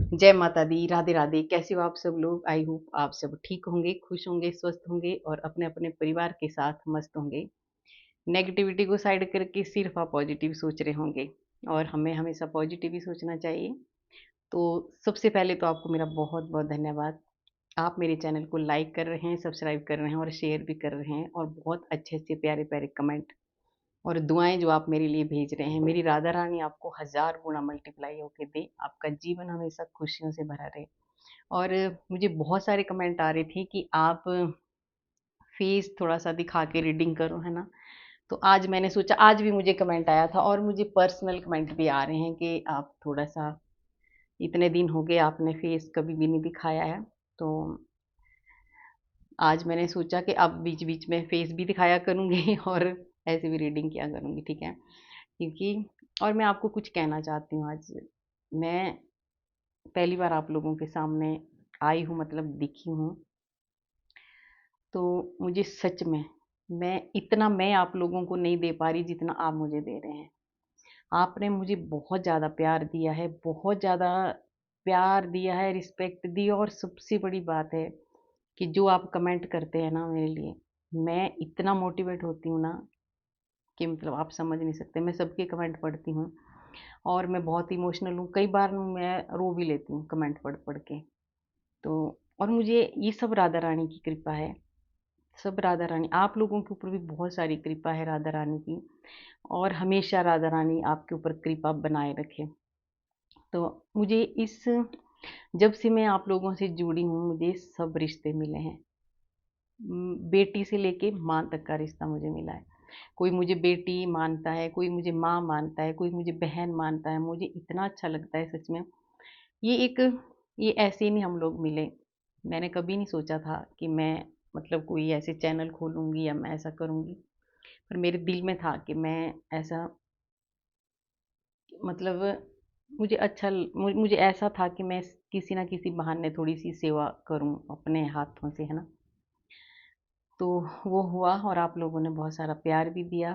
जय माता दी, राधे राधे। कैसे हो आप सब लोग? आई होप आप सब ठीक होंगे, खुश होंगे, स्वस्थ होंगे और अपने अपने परिवार के साथ मस्त होंगे। नेगेटिविटी को साइड करके सिर्फ आप पॉजिटिव सोच रहे होंगे और हमें हमेशा पॉजिटिव ही सोचना चाहिए। तो सबसे पहले तो आपको मेरा बहुत बहुत धन्यवाद। आप मेरे चैनल को लाइक कर रहे हैं, सब्सक्राइब कर रहे हैं और शेयर भी कर रहे हैं और बहुत अच्छे अच्छे प्यारे प्यारे कमेंट और दुआएं जो आप मेरे लिए भेज रहे हैं। मेरी राधा रानी आपको हजार गुना मल्टीप्लाई होके दे, आपका जीवन हमेशा खुशियों से भरा रहे। और मुझे बहुत सारे कमेंट आ रहे थे कि आप फेस थोड़ा सा दिखा के रीडिंग करो, है ना। तो आज मैंने सोचा, आज भी मुझे कमेंट आया था और मुझे पर्सनल कमेंट भी आ रहे हैं कि आप थोड़ा सा, इतने दिन हो गए आपने फेस कभी भी नहीं दिखाया है। तो आज मैंने सोचा कि अब बीच बीच में फेस भी दिखाया करूँगी और ऐसे भी रीडिंग किया करूँगी, ठीक है। क्योंकि और मैं आपको कुछ कहना चाहती हूँ आज। मैं पहली बार आप लोगों के सामने आई हूँ, मतलब दिखी हूँ। तो मुझे सच में, मैं आप लोगों को नहीं दे पा रही जितना आप मुझे दे रहे हैं। आपने मुझे बहुत ज़्यादा प्यार दिया है, बहुत ज़्यादा प्यार दिया है, रिस्पेक्ट दी और सबसे बड़ी बात है कि जो आप कमेंट करते हैं ना मेरे लिए, मैं इतना मोटिवेट होती हूँ ना कि मतलब आप समझ नहीं सकते। मैं सबके कमेंट पढ़ती हूँ और मैं बहुत इमोशनल हूँ। कई बार मैं रो भी लेती हूँ कमेंट पढ़ के। तो और मुझे ये सब राधा रानी की कृपा है। सब राधा रानी, आप लोगों के ऊपर भी बहुत सारी कृपा है राधा रानी की और हमेशा राधा रानी आपके ऊपर कृपा बनाए रखे। तो मुझे इस जब से मैं आप लोगों से जुड़ी हूँ, मुझे सब रिश्ते मिले हैं। बेटी से लेके माँ तक का रिश्ता मुझे मिला है। कोई मुझे बेटी मानता है, कोई मुझे माँ मानता है, कोई मुझे बहन मानता है। मुझे इतना अच्छा लगता है सच में। ये एक ये ऐसे ही नहीं हम लोग मिले। मैंने कभी नहीं सोचा था कि मैं मतलब कोई ऐसे चैनल खोलूँगी या मैं ऐसा करूँगी। पर मेरे दिल में था कि मैं ऐसा, मतलब मुझे ऐसा था कि मैं किसी ना किसी बहाने थोड़ी-सी सेवा करूँ अपने हाथों से, है ना? तो वो हुआ और आप लोगों ने बहुत सारा प्यार भी दिया।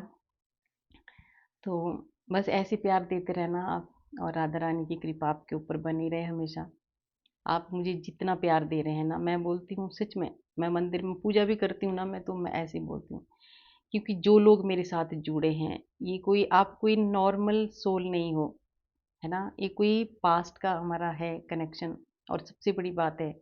तो बस ऐसे प्यार देते रहना आप और राधा रानी की कृपा आपके ऊपर बनी रहे हमेशा। आप मुझे जितना प्यार दे रहे हैं ना, मैं बोलती हूँ सच में, मैं मंदिर में पूजा भी करती हूँ ना मैं, तो मैं ऐसे ही बोलती हूँ। क्योंकि जो लोग मेरे साथ जुड़े हैं, ये कोई आप कोई नॉर्मल सोल नहीं हो, है ना? ये कोई पास्ट का हमारा है कनेक्शन। और सबसे बड़ी बात है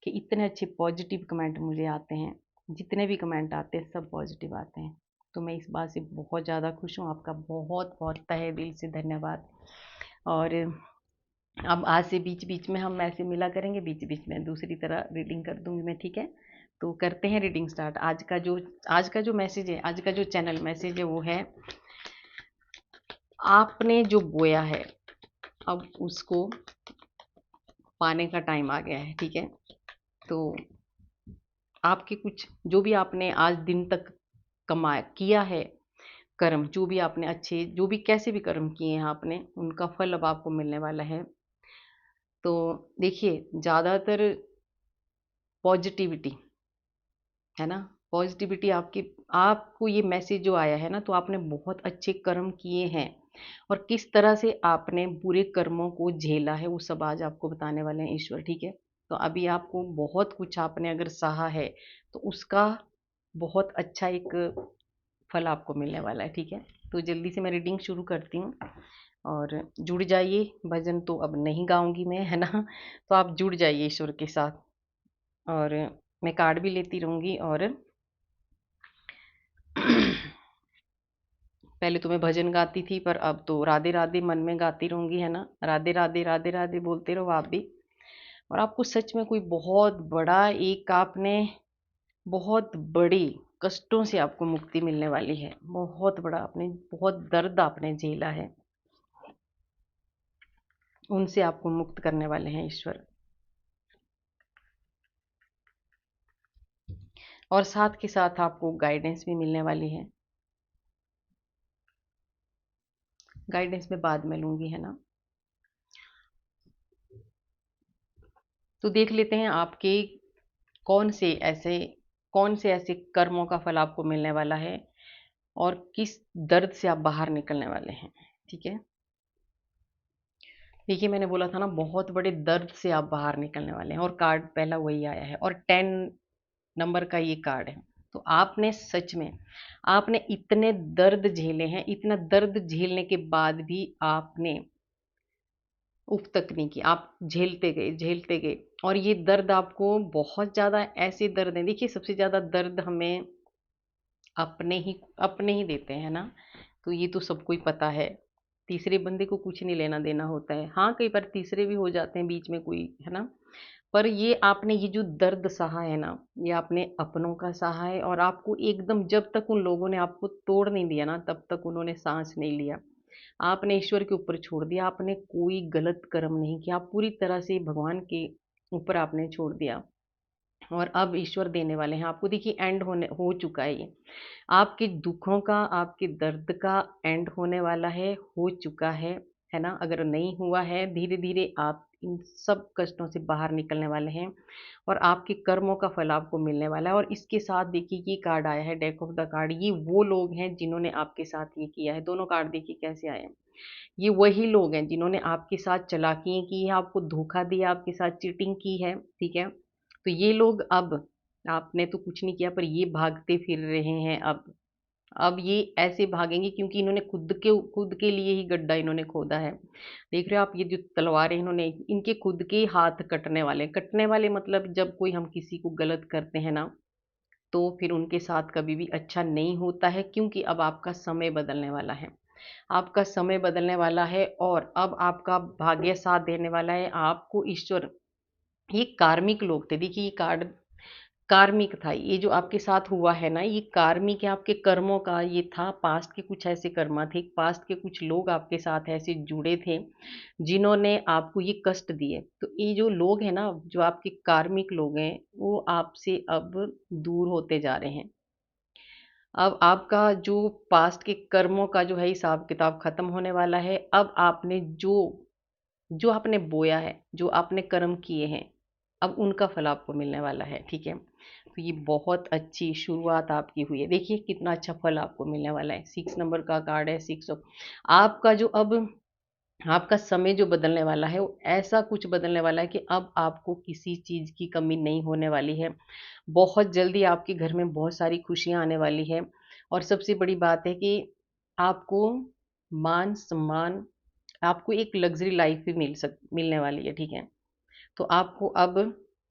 कि इतने अच्छे पॉजिटिव कमेंट मुझे आते हैं। जितने भी कमेंट आते हैं सब पॉजिटिव आते हैं। तो मैं इस बात से बहुत ज़्यादा खुश हूँ। आपका बहुत बहुत तहे दिल से धन्यवाद। और अब आज से बीच बीच में हम ऐसे मिला करेंगे, बीच बीच में दूसरी तरह रीडिंग कर दूंगी मैं, ठीक है। तो करते हैं रीडिंग स्टार्ट। आज का जो मैसेज है, आज का जो चैनल मैसेज है वो है, आपने जो बोया है अब उसको पाने का टाइम आ गया है, ठीक है। तो आपके कुछ जो भी आपने आज दिन तक कमाया किया है, कर्म जो भी आपने अच्छे, जो भी कैसे भी कर्म किए हैं आपने, उनका फल अब आपको मिलने वाला है। तो देखिए, ज़्यादातर पॉजिटिविटी, है ना, पॉजिटिविटी आपकी, आपको ये मैसेज जो आया है ना, तो आपने बहुत अच्छे कर्म किए हैं और किस तरह से आपने बुरे कर्मों को झेला है वो सब आज आपको बताने वाले हैं ईश्वर, ठीक है। तो अभी आपको बहुत कुछ आपने अगर सहा है तो उसका बहुत अच्छा एक फल आपको मिलने वाला है, ठीक है। तो जल्दी से मैं रीडिंग शुरू करती हूँ और जुड़ जाइए। भजन तो अब नहीं गाऊंगी मैं, है ना। तो आप जुड़ जाइए ईश्वर के साथ। और मैं कार्ड भी लेती रहूंगी और पहले तो मैं भजन गाती थी पर अब तो राधे राधे मन में गाती रहूंगी, है ना। राधे राधे राधे राधे बोलते रहो आप भी। और आपको सच में कोई बहुत बड़ा एक आपने बहुत बड़ी कष्टों से आपको मुक्ति मिलने वाली है। बहुत बड़ा आपने, बहुत दर्द आपने झेला है, उनसे आपको मुक्त करने वाले हैं ईश्वर। और साथ के साथ आपको गाइडेंस भी मिलने वाली है। गाइडेंस में बाद में लूंगी, है ना। तो देख लेते हैं आपके कौन से ऐसे कौन से ऐसे कर्मों का फल आपको मिलने वाला है और किस दर्द से आप बाहर निकलने वाले हैं, ठीक है। देखिए, मैंने बोला था ना, बहुत बड़े दर्द से आप बाहर निकलने वाले हैं, और कार्ड पहला वही आया है, और 10 नंबर का ये कार्ड है। तो आपने सच में, आपने इतने दर्द झेले हैं, इतना दर्द झेलने के बाद भी आपने उफ तक नहीं की, आप झेलते गए। और ये दर्द आपको बहुत ज़्यादा, ऐसे दर्द हैं, देखिए सबसे ज़्यादा दर्द हमें अपने ही देते हैं ना। तो ये तो सबको ही पता है, तीसरे बंदे को कुछ नहीं लेना देना होता है। हाँ, कई बार तीसरे भी हो जाते हैं बीच में कोई, है ना। पर ये आपने ये जो दर्द सहा है ना, ये आपने अपनों का सहा है, और आपको एकदम, जब तक उन लोगों ने आपको तोड़ नहीं दिया ना, तब तक उन्होंने सांस नहीं लिया। आपने ईश्वर के ऊपर छोड़ दिया, आपने कोई गलत कर्म नहीं किया, आप पूरी तरह से भगवान के ऊपर आपने छोड़ दिया। और अब ईश्वर देने वाले हैं आपको, देखिए एंड होने हो चुका है ये, आपके दुखों का, आपके दर्द का एंड होने वाला है, हो चुका है ना। अगर नहीं हुआ है, धीरे धीरे आप इन सब कष्टों से बाहर निकलने वाले हैं, और आपके कर्मों का फल आपको मिलने वाला है। और इसके साथ देखिए, ये कार्ड आया है, डेक ऑफ द कार्ड, ये वो लोग हैं जिन्होंने आपके साथ ये किया है। दोनों कार्ड देखिए कैसे आए हैं, ये वही लोग हैं जिन्होंने आपके साथ चालाकियाँ की है, आपको धोखा दिया, आपके साथ चीटिंग की है, ठीक है। तो ये लोग अब, आपने तो कुछ नहीं किया, पर ये भागते फिर रहे हैं अब ये ऐसे भागेंगे क्योंकि इन्होंने खुद के लिए ही गड्ढा इन्होंने खोदा है। देख रहे हो आप, ये जो तलवारें इन्होंने, इनके खुद के ही हाथ कटने वाले मतलब जब कोई हम किसी को गलत करते हैं ना, तो फिर उनके साथ कभी भी अच्छा नहीं होता है, क्योंकि अब आपका समय बदलने वाला है। आपका समय बदलने वाला है, और अब आपका भाग्य साथ देने वाला है आपको, ईश्वर। ये कार्मिक लोग थे, देखिए ये कार्ड कार्मिक था, ये जो आपके साथ हुआ है ना, ये कार्मिक है, आपके कर्मों का ये था। पास्ट के कुछ ऐसे कर्मा थे, पास्ट के कुछ लोग आपके साथ ऐसे जुड़े थे जिन्होंने आपको ये कष्ट दिए। तो ये जो लोग हैं ना, जो आपके कार्मिक लोग हैं, वो आपसे अब दूर होते जा रहे हैं। अब आपका जो पास्ट के कर्मों का जो है हिसाब किताब खत्म होने वाला है। अब आपने जो जो आपने बोया है, जो आपने कर्म किए हैं, अब उनका फल आपको मिलने वाला है, ठीक है। तो ये बहुत अच्छी शुरुआत आपकी हुई है, देखिए कितना अच्छा फल आपको मिलने वाला है। 6 नंबर का कार्ड है, 6 ऑफ। आपका जो अब, आपका समय जो बदलने वाला है, वो ऐसा कुछ बदलने वाला है कि अब आपको किसी चीज़ की कमी नहीं होने वाली है। बहुत जल्दी आपके घर में बहुत सारी खुशियाँ आने वाली है, और सबसे बड़ी बात है कि आपको मान सम्मान, आपको एक लग्ज़री लाइफ़ भी मिलने वाली है, ठीक है। तो आपको अब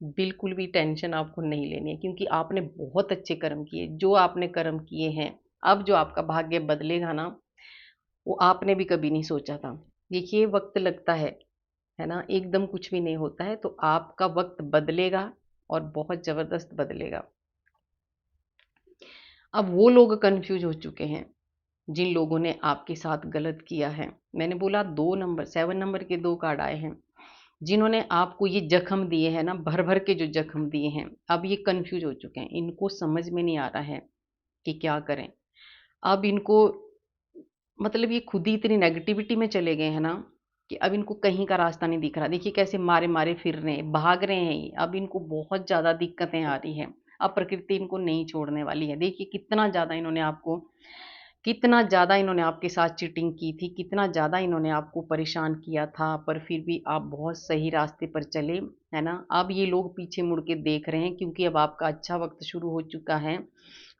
बिल्कुल भी टेंशन आपको नहीं लेनी है, क्योंकि आपने बहुत अच्छे कर्म किए। जो आपने कर्म किए हैं, अब जो आपका भाग्य बदलेगा ना, वो आपने भी कभी नहीं सोचा था। देखिए वक़्त लगता है ना? एकदम कुछ भी नहीं होता है, तो आपका वक़्त बदलेगा, और बहुत ज़बरदस्त बदलेगा। अब वो लोग कन्फ्यूज़ हो चुके हैं, जिन लोगों ने आपके साथ गलत किया है। मैंने बोला 2 नंबर, 7 नंबर के 2 कार्ड आए हैं। जिन्होंने आपको ये ज़ख्म दिए हैं ना, भर-भर के जो ज़ख्म दिए हैं, अब ये कन्फ्यूज़ हो चुके हैं। इनको समझ में नहीं आ रहा है कि क्या करें। अब इनको, मतलब ये खुद ही इतनी नेगेटिविटी में चले गए हैं ना, कि अब इनको कहीं का रास्ता नहीं दिख रहा। देखिए कैसे मारे-मारे फिर रहे हैं, भाग रहे हैं ये। अब इनको बहुत ज़्यादा दिक्कतें आ रही हैं। अब प्रकृति इनको नहीं छोड़ने वाली है। देखिए कितना ज़्यादा इन्होंने आपके साथ चीटिंग की थी, कितना ज़्यादा इन्होंने आपको परेशान किया था, पर फिर भी आप बहुत सही रास्ते पर चले, है ना? अब ये लोग पीछे मुड़ के देख रहे हैं, क्योंकि अब आपका अच्छा वक़्त शुरू हो चुका है।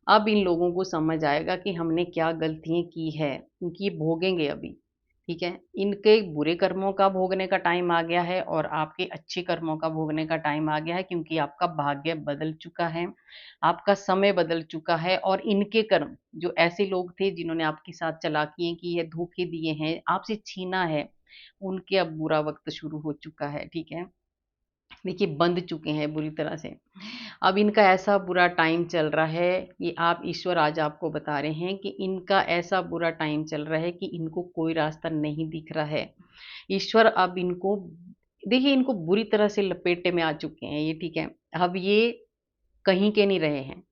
अब इन लोगों को समझ आएगा कि हमने क्या गलतियाँ की है, क्योंकि ये भोगेंगे अभी, ठीक है? इनके बुरे कर्मों का भोगने का टाइम आ गया है, और आपके अच्छे कर्मों का भोगने का टाइम आ गया है, क्योंकि आपका भाग्य बदल चुका है, आपका समय बदल चुका है। और इनके कर्म, जो ऐसे लोग थे जिन्होंने आपके साथ चालाकियाँ की है, धोखे दिए हैं, आपसे छीना है, उनके अब बुरा वक़्त शुरू हो चुका है, ठीक है? देखिए बंध चुके हैं बुरी तरह से। अब इनका ऐसा बुरा टाइम चल रहा है, कि आप, ईश्वर आज आपको बता रहे हैं कि इनका ऐसा बुरा टाइम चल रहा है कि इनको कोई रास्ता नहीं दिख रहा है। ईश्वर अब इनको, देखिए इनको बुरी तरह से लपेटे में आ चुके हैं ये, ठीक है। अब ये कहीं के नहीं रहे हैं,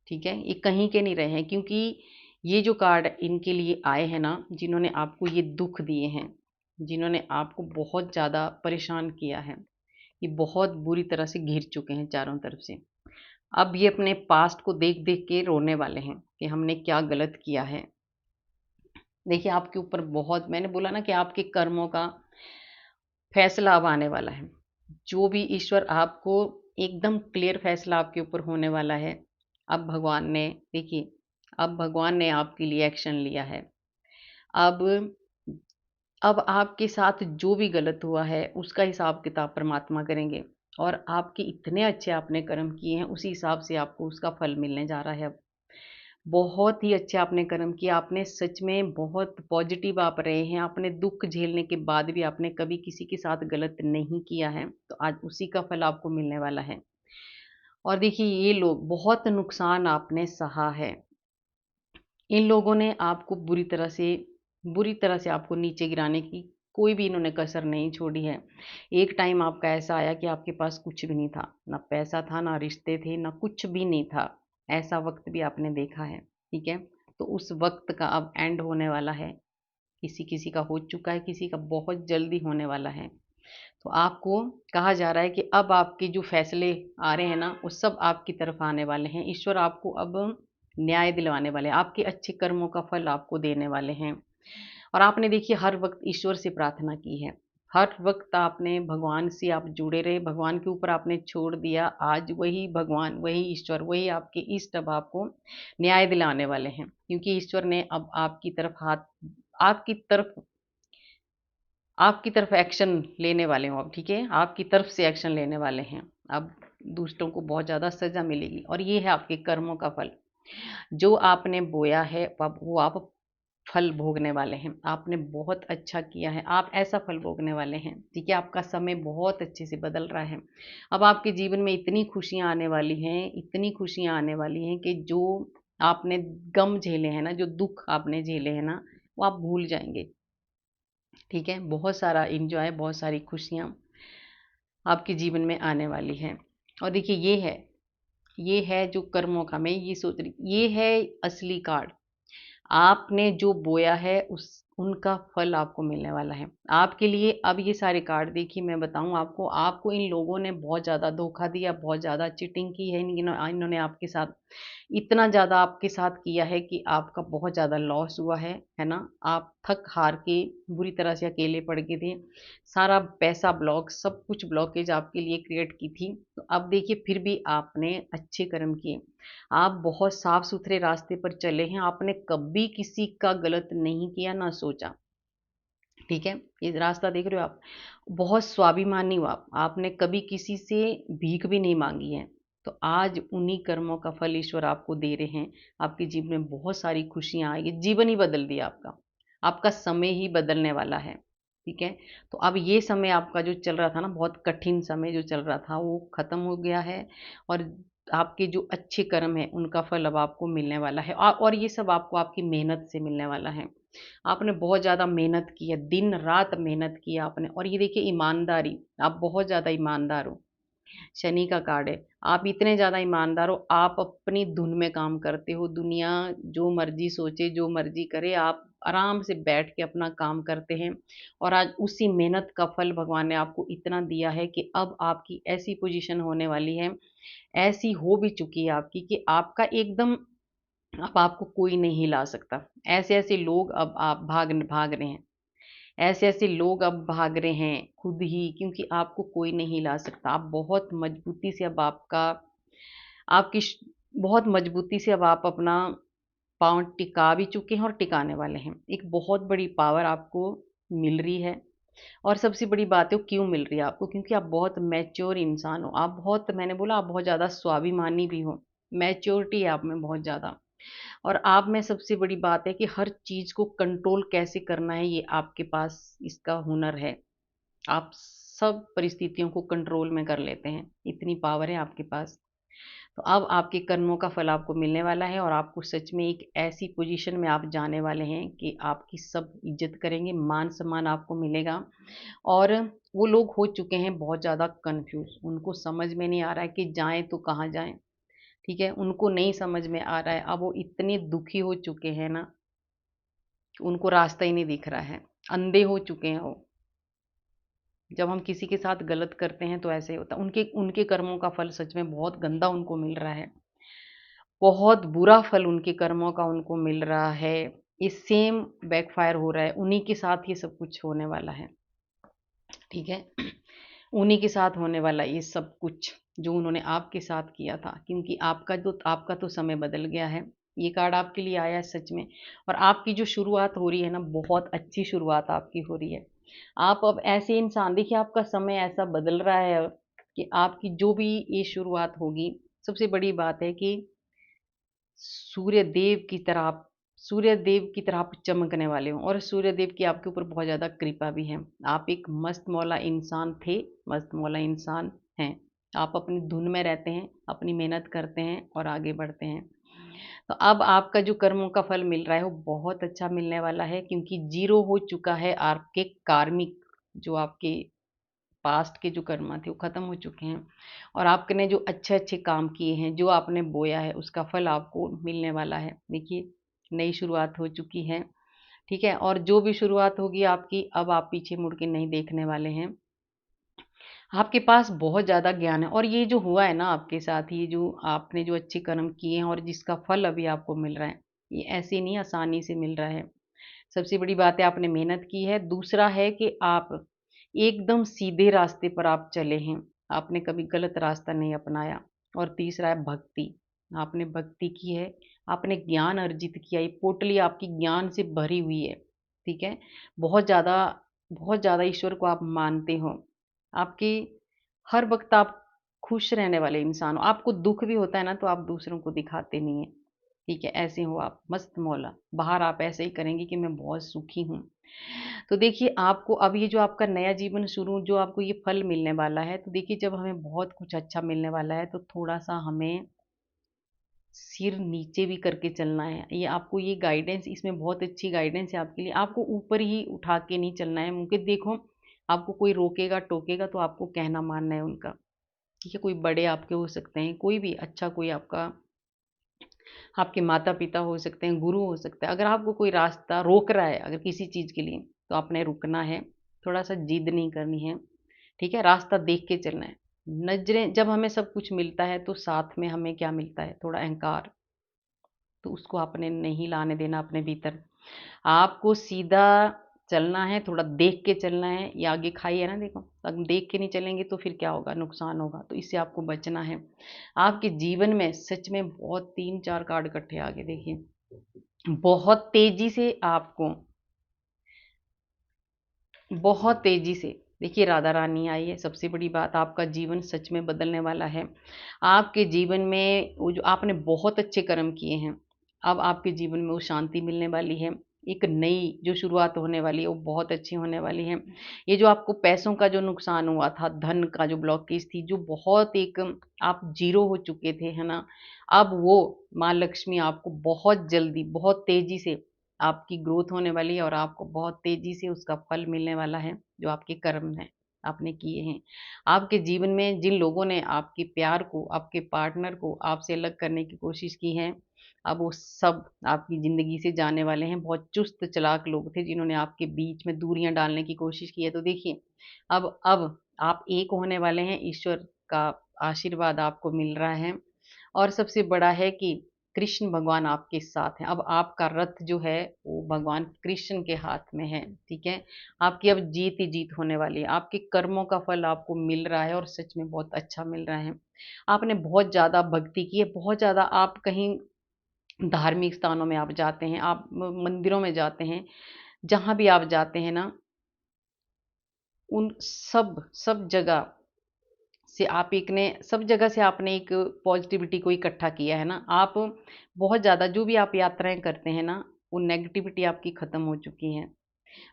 ठीक है, ये कहीं के नहीं रहे हैं, क्योंकि ये जो कार्ड इनके लिए आए हैं ना, जिन्होंने आपको ये दुख दिए हैं, जिन्होंने आपको बहुत ज़्यादा परेशान किया है, ये बहुत बुरी तरह से घिर चुके हैं चारों तरफ से। अब ये अपने पास्ट को देख-देख के रोने वाले हैं कि हमने क्या गलत किया है। देखिए आपके ऊपर बहुत, मैंने बोला ना कि आपके कर्मों का फैसला अब आने वाला है। जो भी ईश्वर आपको एकदम क्लियर फैसला आपके ऊपर होने वाला है। अब भगवान ने देखिए, अब भगवान ने आपके लिए एक्शन लिया है। अब अब आपके साथ जो भी गलत हुआ है उसका हिसाब किताब परमात्मा करेंगे, और आपके इतने अच्छे आपने कर्म किए हैं उसी हिसाब से आपको उसका फल मिलने जा रहा है अब। बहुत ही अच्छे आपने कर्म किए, आपने सच में बहुत पॉजिटिव आप रहे हैं, आपने दुख झेलने के बाद भी आपने कभी किसी के साथ गलत नहीं किया है, तो आज उसी का फल आपको मिलने वाला है। और देखिए, ये लोग बहुत नुकसान आपने सहा है, इन लोगों ने आपको बुरी तरह से आपको नीचे गिराने की कोई भी इन्होंने कसर नहीं छोड़ी है। एक टाइम आपका ऐसा आया कि आपके पास कुछ भी नहीं था, ना पैसा था, ना रिश्ते थे, ना कुछ भी नहीं था। ऐसा वक्त भी आपने देखा है, ठीक है? तो उस वक्त का अब एंड होने वाला है। किसी किसी का हो चुका है, किसी का बहुत जल्दी होने वाला है। तो आपको कहा जा रहा है कि अब आपके जो फैसले आ रहे हैं ना, वो सब आपकी तरफ आने वाले हैं। ईश्वर आपको अब न्याय दिलवाने वाले हैं, आपके अच्छे कर्मों का फल आपको देने वाले हैं। और आपने देखिए हर वक्त ईश्वर से प्रार्थना की है, हर वक्त आपने भगवान से आप जुड़े रहे, भगवान के ऊपर आपने छोड़ दिया। आज वही भगवान, वही ईश्वर, वही आपके इष्ट अब आपको न्याय दिलाने वाले हैं, क्योंकि ईश्वर ने अब आपकी तरफ आपकी तरफ एक्शन लेने वाले हो अब, ठीक है? आपकी तरफ से एक्शन लेने वाले हैं। अब दुष्टों को बहुत ज़्यादा सज़ा मिलेगी, और ये है आपके कर्मों का फल। जो आपने बोया है अब वो आप फल भोगने वाले हैं। आपने बहुत अच्छा किया है, आप ऐसा फल भोगने वाले हैं, ठीक है? आपका समय बहुत अच्छे से बदल रहा है। अब आपके जीवन में इतनी खुशियाँ आने वाली हैं, इतनी खुशियाँ आने वाली हैं कि जो आपने गम झेले हैं ना, जो दुःख आपने झेले हैं ना, वो आप भूल जाएँगे। ठीक है? बहुत सारा एन्जॉय, बहुत सारी खुशियाँ आपके जीवन में आने वाली हैं। और देखिए, ये है जो कर्मों का, मैं ये सोच रही, ये है असली कार्ड। आपने जो बोया है उस उनका फल आपको मिलने वाला है। आपके लिए अब ये सारे कार्ड देखिए, मैं बताऊँ आपको, आपको इन लोगों ने बहुत ज़्यादा धोखा दिया, बहुत ज़्यादा चीटिंग की है, इन्होंने आपके साथ इतना ज़्यादा आपके साथ किया है कि आपका बहुत ज़्यादा लॉस हुआ है ना? आप थक हार के बुरी तरह से अकेले पड़ गए थे। सारा पैसा ब्लॉक, सब कुछ ब्लॉकेज आपके लिए क्रिएट की थी। तो अब देखिए, फिर भी आपने अच्छे कर्म किए। आप बहुत साफ-सुथरे रास्ते पर चले हैं, आपने कभी किसी का गलत नहीं किया, ना सोचा, ठीक है? ये रास्ता देख रहे हो आप? बहुत स्वाभिमानी हो आप, आपने कभी किसी से भीख भी नहीं माँगी है। तो आज उन्हीं कर्मों का फल ईश्वर आपको दे रहे हैं, आपके जीवन में बहुत सारी खुशियाँ आएगी, जीवन ही बदल दिया आपका, आपका समय ही बदलने वाला है, ठीक है? तो अब ये समय आपका जो चल रहा था ना, बहुत कठिन समय जो चल रहा था, वो खत्म हो गया है, और आपके जो अच्छे कर्म हैं, उनका फल अब आपको मिलने वाला है, और ये सब आपको आपकी मेहनत से मिलने वाला है। आपने बहुत ज़्यादा मेहनत की है, दिन-रात मेहनत की है आपने, और ये देखिए ईमानदारी, आप बहुत ज़्यादा ईमानदार हो। शनि का कार्ड है, आप इतने ज़्यादा ईमानदार हो, आप अपनी धुन में काम करते हो, दुनिया जो मर्ज़ी सोचे, जो मर्ज़ी करे, आप आराम से बैठ के अपना काम करते हैं, और आज उसी मेहनत का फल भगवान ने आपको इतना दिया है कि अब आपकी ऐसी पोज़ीशन होने वाली है, ऐसी हो भी चुकी है आपकी कि आपका एकदम, अब आपको कोई नहीं हिला सकता। ऐसे-ऐसे लोग अब आप भाग रहे हैं। ऐसे-ऐसे लोग अब भाग रहे हैं खुद ही, क्योंकि आपको कोई नहीं हिला सकता। आप बहुत मजबूती से अब आपकी श बहुत मजबूती से अब आप अपना पाँव टिका भी चुके हैं और टिकाने वाले हैं। एक बहुत बड़ी पावर आपको मिल रही है, और सबसे बड़ी बात है वो क्यों मिल रही है आपको, क्योंकि आप बहुत मैच्योर इंसान हो। आप बहुत, मैंने बोला, आप बहुत ज़्यादा स्वाभिमानी भी हो। मैच्योरिटी है आप में बहुत ज़्यादा। और आप में सबसे बड़ी बात है कि हर चीज़ को कंट्रोल कैसे करना है, ये आपके पास इसका हुनर है। आप सब परिस्थितियों को कंट्रोल में कर लेते हैं, इतनी पावर है आपके पास। तो अब आपके कर्मों का फल आपको मिलने वाला है, और आपको सच में एक ऐसी पोजीशन में आप जाने वाले हैं कि आपकी सब इज़्ज़त करेंगे, मान-सम्मान आपको मिलेगा। और वो लोग हो चुके हैं बहुत ज़्यादा कन्फ्यूज़, उनको समझ में नहीं आ रहा है कि जाएँ तो कहाँ जाएँ, ठीक है? उनको नहीं समझ में आ रहा है, अब वो इतने दुखी हो चुके हैं ना, कि उनको रास्ता ही नहीं दिख रहा है, अंधे हो चुके हैं वो। जब हम किसी के साथ गलत करते हैं तो ऐसे ही होता है। उनके उनके कर्मों का फल सच में बहुत गंदा उनको मिल रहा है। बहुत बुरा फल उनके कर्मों का उनको मिल रहा है। ये सेम बैकफ़ायर हो रहा है, उन्हीं के साथ ये सब कुछ होने वाला है, ठीक है। उन्हीं के साथ होने वाला ये सब कुछ जो उन्होंने आपके साथ किया था, क्योंकि आपका तो समय बदल गया है। ये कार्ड आपके लिए आया है सच में। और आपकी जो शुरुआत हो रही है ना, बहुत अच्छी शुरुआत आपकी हो रही है। आप अब ऐसे इंसान, देखिए आपका समय ऐसा बदल रहा है अब कि आपकी जो भी ये शुरुआत होगी, सबसे बड़ी बात है कि सूर्य देव की तरह आप सूर्य देव की तरह आप चमकने वाले हो, और सूर्य देव की आपके ऊपर बहुत ज़्यादा कृपा भी है। आप एक मस्त मौला इंसान थे, मस्त मौला इंसान हैं। आप अपनी धुन में रहते हैं, अपनी मेहनत करते हैं और आगे बढ़ते हैं। तो अब आपका जो कर्मों का फल मिल रहा है वो बहुत अच्छा मिलने वाला है, क्योंकि ज़ीरो हो चुका है आपके कार्मिक, जो आपके पास्ट के जो कर्म थे वो खत्म हो चुके हैं। और आपने जो अच्छे अच्छे काम किए हैं, जो आपने बोया है, उसका फल आपको मिलने वाला है। देखिए, नई शुरुआत हो चुकी है। ठीक है। और जो भी शुरुआत होगी आपकी, अब आप पीछे मुड़ के नहीं देखने वाले हैं। आपके पास बहुत ज़्यादा ज्ञान है, और ये जो हुआ है ना आपके साथ, ये जो आपने जो अच्छे कर्म किए हैं और जिसका फल अभी आपको मिल रहा है, ये ऐसे नहीं आसानी से मिल रहा है। सबसे बड़ी बात है, आपने मेहनत की है। दूसरा है कि आप एकदम सीधे रास्ते पर आप चले हैं, आपने कभी गलत रास्ता नहीं अपनाया। और तीसरा है भक्ति, आपने भक्ति की है, आपने ज्ञान अर्जित किया, ये पोटली आपकी ज्ञान से भरी हुई है। ठीक है। बहुत ज़्यादा, बहुत ज़्यादा ईश्वर को आप मानते हो। आपके हर वक्त आप खुश रहने वाले इंसान हो। आपको दुख भी होता है ना, तो आप दूसरों को दिखाते नहीं हैं। ठीक है, ऐसे हो आप मस्त मौला। बाहर आप ऐसे ही करेंगे कि मैं बहुत सुखी हूँ। तो देखिए, आपको अब ये जो आपका नया जीवन शुरू, जो आपको ये फल मिलने वाला है, तो देखिए जब हमें बहुत कुछ अच्छा मिलने वाला है, तो थोड़ा-सा हमें सिर नीचे भी करके चलना है। ये आपको ये गाइडेंस, इसमें बहुत अच्छी गाइडेंस है आपके लिए। आपको ऊपर ही उठा के नहीं चलना है, क्योंकि देखो, आपको कोई रोकेगा, टोकेगा तो आपको कहना मानना है उनका। ठीक है, कोई बड़े आपके हो सकते हैं, कोई भी अच्छा, कोई आपका, आपके माता-पिता हो सकते हैं, गुरु हो सकता है। अगर आपको कोई रास्ता रोक रहा है अगर किसी चीज़ के लिए, तो आपने रुकना है, थोड़ा-सा जिद नहीं करनी है, ठीक है? रास्ता देख के चलना है। नज़रें, जब हमें सब कुछ मिलता है, तो साथ में हमें क्या मिलता है? थोड़ा अहंकार, तो उसको आपने नहीं लाने देना अपने भीतर। आपको सीधा चलना है, थोड़ा देख के चलना है। ये आगे खाई है ना, देखो, अगर देख के नहीं चलेंगे तो फिर क्या होगा? नुकसान होगा, तो इससे आपको बचना है। आपके जीवन में सच में बहुत 3-4 कार्ड इकट्ठे आ गए, देखिए। बहुत तेज़ी से आपको, बहुत तेज़ी से, देखिए राधा रानी आई है। सबसे बड़ी बात, आपका जीवन सच में बदलने वाला है। आपके जीवन में वो जो आपने बहुत अच्छे कर्म किए हैं, अब आपके जीवन में वो शांति मिलने वाली है। एक नई जो शुरुआत होने वाली है, वो बहुत अच्छी होने वाली है। ये जो आपको पैसों का जो नुकसान हुआ था, धन का जो ब्लॉकेज थी, जो बहुत एक आप ज़ीरो हो चुके थे, है ना? अब वो माँ लक्ष्मी आपको बहुत जल्दी, बहुत तेज़ी से आपकी ग्रोथ होने वाली है, और आपको बहुत तेज़ी से उसका फल मिलने वाला है, जो आपके कर्म हैं, आपने किए हैं। आपके जीवन में जिन लोगों ने आपके प्यार को, आपके पार्टनर को आपसे अलग करने की कोशिश की है, अब वो सब आपकी ज़िंदगी से जाने वाले हैं। बहुत चुस्त चालाक लोग थे जिन्होंने आपके बीच में दूरियाँ डालने की कोशिश की है। तो देखिए, अब आप एक होने वाले हैं, ईश्वर का आशीर्वाद आपको मिल रहा है। और सबसे बड़ा है कि कृष्ण भगवान आपके साथ हैं। अब आपका रथ जो है, वो भगवान कृष्ण के हाथ में है, ठीक है? आपकी अब जीत ही जीत होने वाली है। आपके कर्मों का फल आपको मिल रहा है, और सच में बहुत अच्छा मिल रहा है। आपने बहुत ज़्यादा भक्ति की है, बहुत ज़्यादा, आप कहीं धार्मिक स्थानों में आप जाते हैं, आप म मंदिरों में जाते हैं, जहाँ भी आप जाते हैं ना, उन सब जगह से आप एक ने सब जगह से आपने एक पॉजिटिविटी को इकट्ठा किया है ना। आप बहुत ज़्यादा, जो भी आप यात्राएँ करते हैं ना, वो नेगेटिविटी आपकी ख़त्म हो चुकी है,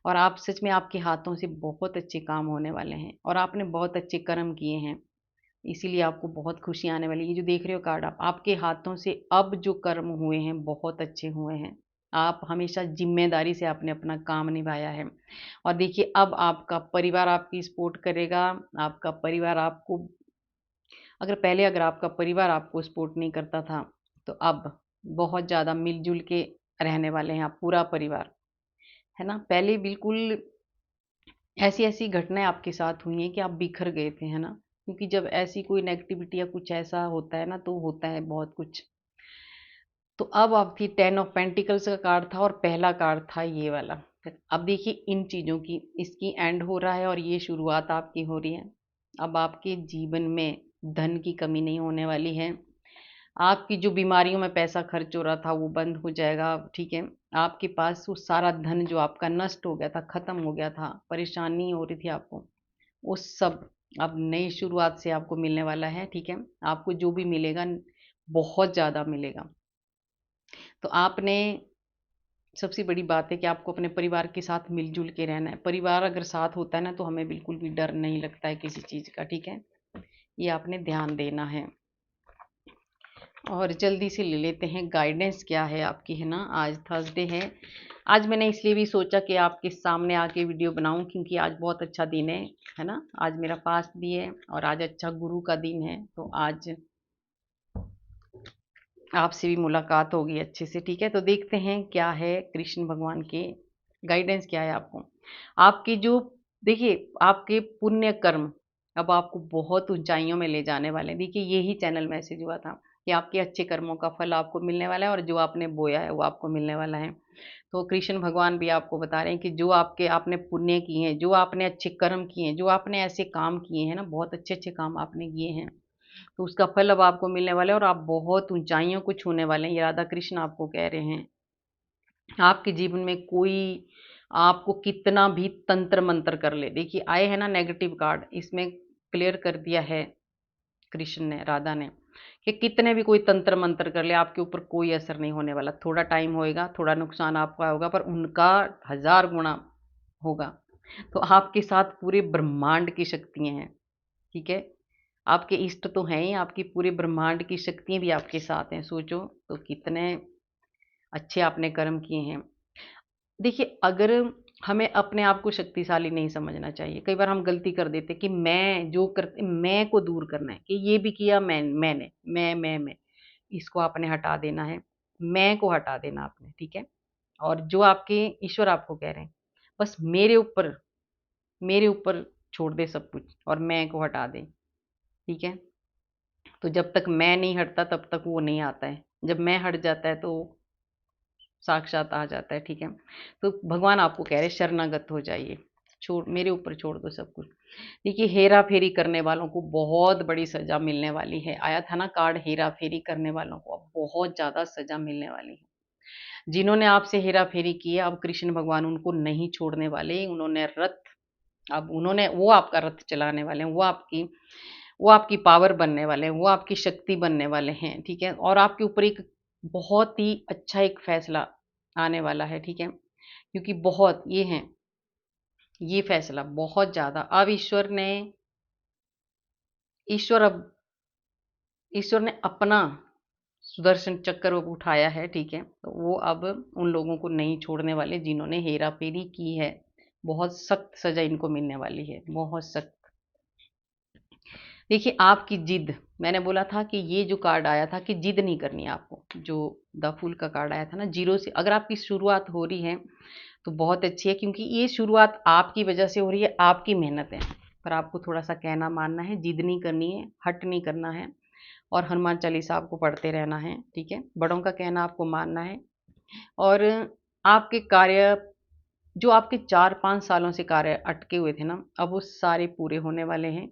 और आप सच में, आपके हाथों से बहुत अच्छे काम होने वाले हैं, और आपने बहुत अच्छे कर्म किए हैं। इसीलिए आपको बहुत खुशी आने वाली है। ये जो देख रहे हो कार्ड आप, आपके हाथों से अब जो कर्म हुए हैं, बहुत अच्छे हुए हैं। आप हमेशा ज़िम्मेदारी से आपने अपना काम निभाया है। और देखिए, अब आपका परिवार आपकी सपोर्ट करेगा, आपका परिवार आपको, अगर आपका परिवार आपको सपोर्ट नहीं करता था, तो अब बहुत ज़्यादा मिल-जुल के रहने वाले हैं आप, पूरा परिवार, है ना? पहले बिल्कुल ऐसी-ऐसी घटनाएँ आपके साथ हुई हैं कि आप बिखर गए थे, है ना? क्योंकि जब ऐसी कोई नेगेटिविटी या कुछ ऐसा होता है ना, तो होता है बहुत कुछ। तो अब आपकी 10 ऑफ पेंटिकल्स का कार्ड था, और पहला कार्ड था ये वाला। अब देखिए इन चीज़ों की, इसकी एंड हो रहा है और ये शुरुआत आपकी हो रही है। अब आपके जीवन में धन की कमी नहीं होने वाली है। आपकी जो बीमारियों में पैसा खर्च हो रहा था वो बंद हो जाएगा, ठीक है। आपके पास वो सारा धन जो आपका नष्ट हो गया था, खत्म हो गया था, परेशानी हो रही थी आपको, वो सब अब नई शुरुआत से आपको मिलने वाला है, ठीक है। आपको जो भी मिलेगा बहुत ज़्यादा मिलेगा। तो आपने, सबसे बड़ी बात है कि आपको अपने परिवार के साथ मिलजुल के रहना है। परिवार अगर साथ होता है ना तो हमें बिल्कुल भी डर नहीं लगता है किसी चीज़ का, ठीक है। ये आपने ध्यान देना है। और जल्दी से ले लेते हैं गाइडेंस क्या है आपकी, है ना। आज थर्सडे है। आज मैंने इसलिए भी सोचा कि आपके सामने आके वीडियो बनाऊं क्योंकि आज बहुत अच्छा दिन है ना। आज मेरा फास्ट भी है और आज अच्छा गुरु का दिन है, तो आज आपसे भी मुलाकात होगी अच्छे से, ठीक है। तो देखते हैं क्या है कृष्ण भगवान के गाइडेंस, क्या है आपको। आपकी जो, देखिए आपके पुण्य कर्म अब आपको बहुत ऊंचाइयों में ले जाने वाले हैं। देखिए यही चैनल मैसेज हुआ था कि आपके अच्छे कर्मों का फल आपको मिलने वाला है और जो आपने बोया है वो आपको मिलने वाला है। तो कृष्ण भगवान भी आपको बता रहे हैं कि जो आपने पुण्य किए हैं, जो आपने अच्छे कर्म किए हैं, जो आपने ऐसे काम किए हैं ना, बहुत अच्छे अच्छे काम आपने किए हैं, तो उसका फल अब आपको मिलने वाला है और आप बहुत ऊंचाइयों को छूने वाले हैं। ये राधा कृष्ण आपको कह रहे हैं। आपके जीवन में कोई आपको कितना भी तंत्र मंत्र कर ले, देखिए आए हैं ना नेगेटिव कार्ड, इसमें क्लियर कर दिया है कृष्ण ने, राधा ने, कि कितने भी कोई तंत्र मंत्र कर ले आपके ऊपर कोई असर नहीं होने वाला। थोड़ा टाइम होएगा, थोड़ा नुकसान आपका होगा, पर उनका 1000 गुना होगा। तो आपके साथ पूरे ब्रह्मांड की शक्तियां हैं, ठीक है। आपके इष्ट तो हैं ही, आपकी पूरे ब्रह्मांड की शक्तियां भी आपके साथ हैं। सोचो तो कितने अच्छे आपने कर्म किए हैं। देखिए अगर हमें अपने आप को शक्तिशाली नहीं समझना चाहिए। कई बार हम गलती कर देते कि मैं जो करते, मैं को दूर करना है कि ये भी किया मैंने, मैं इसको आपने हटा देना है। मैं को हटा देना आपने, ठीक है। और जो आपके ईश्वर आपको कह रहे हैं, बस मेरे ऊपर छोड़ दे सब कुछ और मैं को हटा दे, ठीक है। तो जब तक मैं नहीं हटता तब तक वो नहीं आता है। जब मैं हट जाता है तो साक्षात आ जाता है, ठीक है। तो भगवान आपको कह रहे हैं शरणागत हो जाइए, छोड़, मेरे ऊपर छोड़ दो सब कुछ। देखिए हेरा फेरी करने वालों को बहुत बड़ी सजा मिलने वाली है। आया था ना कार्ड, हेरा फेरी करने वालों को अब बहुत ज्यादा सजा मिलने वाली है। जिन्होंने आपसे हेरा फेरी की है, अब कृष्ण भगवान उनको नहीं छोड़ने वाले। उन्होंने रथ, अब उन्होंने, वो आपका रथ चलाने वाले हैं, वो आपकी पावर बनने वाले हैं, वो आपकी शक्ति बनने वाले हैं, ठीक है। और आपके ऊपर एक बहुत ही अच्छा एक फैसला आने वाला है, ठीक है। क्योंकि बहुत ये है, ये फैसला बहुत ज्यादा अब ईश्वर अब ईश्वर ने अपना सुदर्शन चक्र अब उठाया है, ठीक है। तो वो अब उन लोगों को नहीं छोड़ने वाले जिन्होंने हेरा फेरी की है। बहुत सख्त सजा इनको मिलने वाली है, बहुत सख्त। देखिए आपकी जिद, मैंने बोला था कि ये जो कार्ड आया था कि जिद नहीं करनी है आपको। जो द फूल का कार्ड आया था ना, जीरो से अगर आपकी शुरुआत हो रही है तो बहुत अच्छी है, क्योंकि ये शुरुआत आपकी वजह से हो रही है, आपकी मेहनत है। पर आपको थोड़ा सा कहना मानना है, जिद नहीं करनी है, हट नहीं करना है, और हनुमान चालीसा आपको पढ़ते रहना है, ठीक है। बड़ों का कहना आपको मानना है। और आपके कार्य, जो आपके 4-5 सालों से कार्य अटके हुए थे ना, अब वो सारे पूरे होने वाले हैं,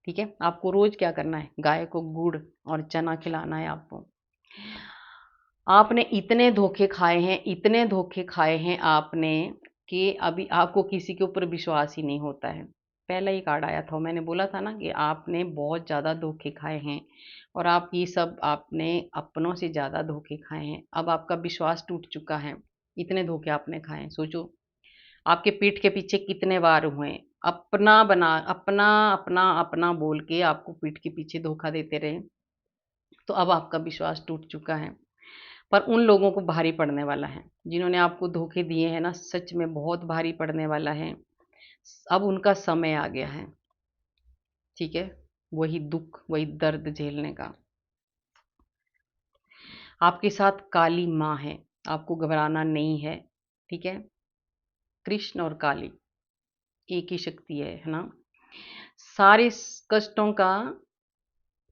ठीक है। आपको रोज क्या करना है, गाय को गुड़ और चना खिलाना है आपको। आपने इतने धोखे खाए हैं, इतने धोखे खाए हैं आपने, कि अभी आपको किसी के ऊपर विश्वास ही नहीं होता है। पहला ही कार्ड आया था, मैंने बोला था ना कि आपने बहुत ज़्यादा धोखे खाए हैं और आप ये सब आपने अपनों से ज़्यादा धोखे खाए हैं। अब आपका विश्वास टूट चुका है, इतने धोखे आपने खाए हैं। सोचो आपके पीठ के पीछे कितने वार हुए हैं। अपना बना, अपना अपना अपना बोल के आपको पीठ के पीछे धोखा देते रहे, तो अब आपका विश्वास टूट चुका है। पर उन लोगों को भारी पड़ने वाला है जिन्होंने आपको धोखे दिए हैं ना, सच में बहुत भारी पड़ने वाला है। अब उनका समय आ गया है, ठीक है। वही दुख, वही दर्द झेलने का। आपके साथ काली माँ है, आपको घबराना नहीं है, ठीक है। कृष्ण और काली एक ही शक्ति है ना। सारे कष्टों का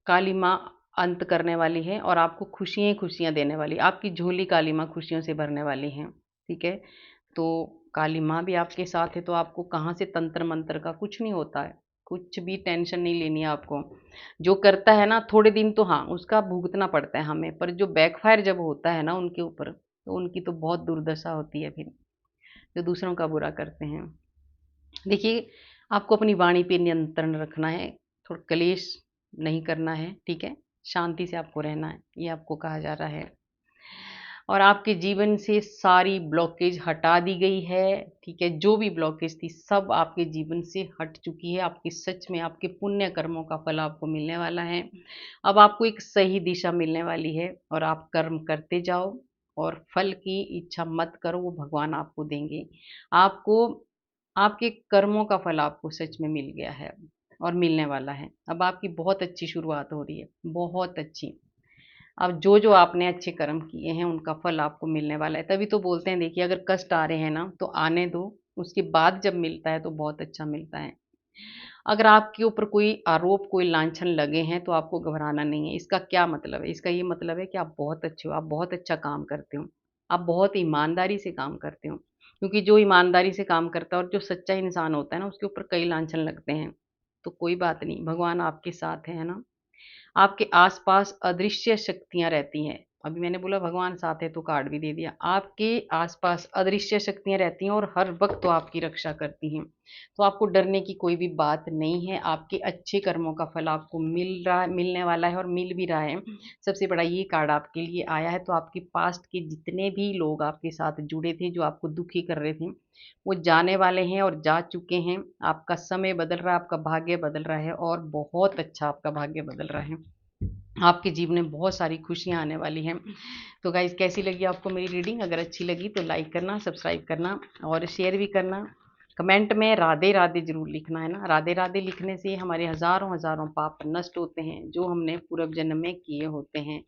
काली माँ अंत करने वाली है और आपको खुशियाँ खुशियाँ देने वाली। आपकी झोली काली माँ खुशियों से भरने वाली हैं, ठीक है। तो काली माँ भी आपके साथ है, तो आपको कहाँ से तंत्र मंत्र का कुछ नहीं होता है, कुछ भी टेंशन नहीं लेनी है आपको। जो करता है ना थोड़े दिन तो हाँ उसका भुगतना पड़ता है हमें, पर जो बैकफायर जब होता है ना उनके ऊपर, तो उनकी तो बहुत दुर्दशा होती है फिर, जो दूसरों का बुरा करते हैं। देखिए, आपको अपनी वाणी पे नियंत्रण रखना है, थोड़ा क्लेश नहीं करना है, ठीक है? शांति से आपको रहना है, ये आपको कहा जा रहा है। और आपके जीवन से सारी ब्लॉकेज हटा दी गई है, ठीक है? जो भी ब्लॉकेज थी सब आपके जीवन से हट चुकी है, आपके सच में आपके पुण्य कर्मों का फल आपको मिलने वाला है। अब आपको एक सही दिशा मिलने वाली है और आप कर्म करते जाओ और फल की इच्छा मत करो, वो भगवान आपको देंगे। आपको आपके कर्मों का फल आपको सच में मिल गया है और मिलने वाला है। अब आपकी बहुत अच्छी शुरुआत हो रही है, बहुत अच्छी। अब जो आपने अच्छे कर्म किए हैं उनका फल आपको मिलने वाला है। तभी तो बोलते हैं, देखिए अगर कष्ट आ रहे हैं ना तो आने दो, उसके बाद जब मिलता है तो बहुत अच्छा मिलता है। अगर आपके ऊपर कोई आरोप, कोई लांछन लगे हैं तो आपको घबराना नहीं है। इसका क्या मतलब है? इसका ये मतलब है कि आप बहुत अच्छे हो, आप बहुत अच्छा काम करते हो, आप बहुत ईमानदारी से काम करते हो। क्योंकि जो ईमानदारी से काम करता है और जो सच्चा इंसान होता है ना, उसके ऊपर कई लांछन लगते हैं। तो कोई बात नहीं, भगवान आपके साथ है ना? आपके आसपास अदृश्य शक्तियाँ रहती हैं। अभी मैंने बोला भगवान साथ है तो कार्ड भी दे दिया। आपके आसपास अदृश्य शक्तियाँ रहती हैं और हर वक़्त वो आपकी रक्षा करती हैं। तो आपको डरने की कोई भी बात नहीं है। आपके अच्छे कर्मों का फल आपको मिल रहा है, मिलने वाला है और मिल भी रहा है। सबसे बड़ा ये कार्ड आपके लिए आया है, तो आपके पास्ट के जितने भी लोग आपके साथ जुड़े थे, जो आपको दुखी कर रहे थे, वो जाने वाले हैं और जा चुके हैं। आपका समय बदल रहा है, आपका भाग्य बदल रहा है और बहुत अच्छा आपका भाग्य बदल रहा है। आपके जीवन में बहुत सारी खुशियाँ आने वाली हैं। तो गाइज़, कैसी लगी आपको मेरी रीडिंग? अगर अच्छी लगी तो लाइक करना, सब्सक्राइब करना और शेयर भी करना। कमेंट में राधे राधे ज़रूर लिखना, है ना? राधे राधे लिखने से हमारे हज़ारों हज़ारों पाप नष्ट होते हैं, जो हमने पूर्व जन्म में किए होते हैं।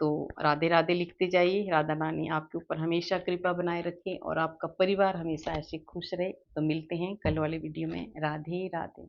तो राधे राधे लिखते जाइए। राधा रानी आपके ऊपर हमेशा कृपा बनाए रखें और आपका परिवार हमेशा ऐसे खुश रहे। तो मिलते हैं कल वाले वीडियो में। राधे राधे।